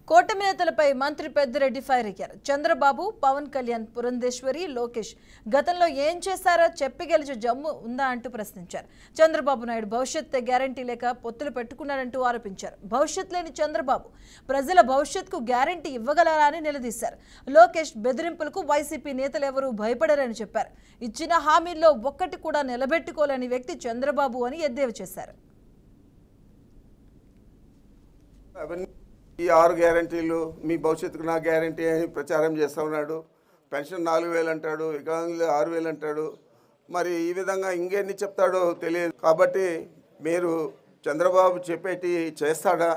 కూటమి నేతలపై మంత్రి పెద్దిరెడ్డి ఫైర్ అయ్యారు. చంద్రబాబు, పవన్ కళ్యాణ్, పురంధేశ్వరి, లోకేష్ గతంలో ఏం చేశారో చెప్పి గెలిచే జమ్ము ఉందా అంటూ ప్రశ్నించారు. చంద్రబాబు నాయుడు భవిష్యత్ గ్యారంటీ లేక పొత్తులు పెట్టుకున్నారంటూ ఆరోపించారు. భవిష్యత్ లేని చంద్రబాబు ప్రజల భవిష్యత్తుకు గ్యారంటీ ఇవ్వగలరా అని నిలదీశారు. లోకేష్ బెదిరింపులకు వైసీపీ నేతలు ఎవరూ భయపడరని చెప్పారు. ఇచ్చిన హామీల్లో ఒక్కటి కూడా నిలబెట్టుకోలేని వ్యక్తి చంద్రబాబు అని ఎద్దేవా చేశారు. ఈ 6 గ్యారంటీలు మీ భవిష్యత్తుకు నా గ్యారంటీ అని ప్రచారం చేస్తూ ఉన్నాడు. పెన్షన్ 4000 అంటాడు, వికలాంగులు 6000 అంటాడు. మరి ఈ విధంగా ఇంకెన్ని చెప్తాడో తెలియదు. కాబట్టి మీరు చంద్రబాబు చెప్పేటి చేస్తాడా,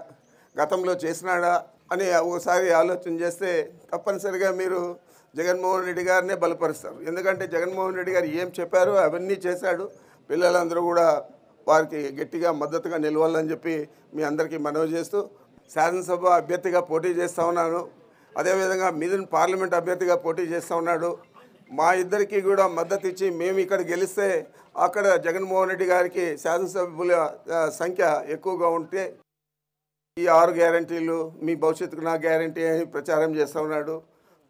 గతంలో చేసినాడా అని ఒకసారి ఆలోచన చేస్తే తప్పనిసరిగా మీరు జగన్మోహన్ రెడ్డి గారినే బలపరుస్తారు. ఎందుకంటే జగన్మోహన్ రెడ్డి గారు ఏం చెప్పారో అవన్నీ చేశాడు. పిల్లలందరూ కూడా వారికి గట్టిగా మద్దతుగా నిలవాలని చెప్పి మీ అందరికీ మనవి చేస్తూ శాసనసభ అభ్యర్థిగా పోటీ చేస్తూ ఉన్నాను. అదేవిధంగా మిథున్ పార్లమెంట్ అభ్యర్థిగా పోటీ చేస్తూ ఉన్నాడు. మా ఇద్దరికి కూడా మద్దతు ఇచ్చి మేము ఇక్కడ గెలిస్తే అక్కడ జగన్మోహన్ రెడ్డి గారికి శాసనసభ్యుల సంఖ్య ఎక్కువగా ఉంటే ఈ 6 గ్యారంటీలు మీ భవిష్యత్తుకు నా గ్యారంటీ అని ప్రచారం చేస్తూ ఉన్నాడు.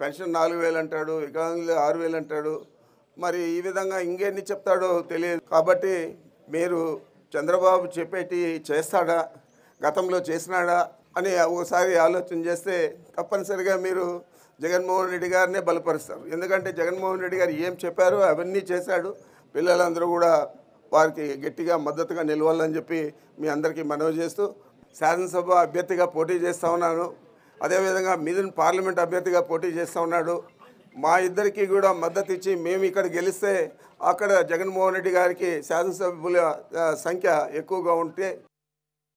పెన్షన్ 4000 అంటాడు, వికలాంగులు 6000 అంటాడు. మరి ఈ విధంగా ఇంకెన్ని చెప్తాడో తెలియదు. కాబట్టి మీరు చంద్రబాబు చెప్పేటి చేస్తాడా, గతంలో చేసినాడా అని ఒకసారి ఆలోచన చేస్తే తప్పనిసరిగా మీరు జగన్మోహన్ రెడ్డి గారినే బలపరుస్తారు. ఎందుకంటే జగన్మోహన్ రెడ్డి గారు ఏం చెప్పారో అవన్నీ చేశాడు. పిల్లలందరూ కూడా వారికి గట్టిగా మద్దతుగా నిలవాలని చెప్పి మీ అందరికీ మనవి చేస్తూ శాసనసభ అభ్యర్థిగా పోటీ చేస్తూ ఉన్నాను. అదేవిధంగా మిథున్ పార్లమెంట్ అభ్యర్థిగా పోటీ చేస్తూ ఉన్నాడు. మా ఇద్దరికి కూడా మద్దతు ఇచ్చి మేము ఇక్కడ గెలిస్తే అక్కడ జగన్మోహన్ రెడ్డి గారికి శాసనసభ్యుల సంఖ్య ఎక్కువగా ఉంటే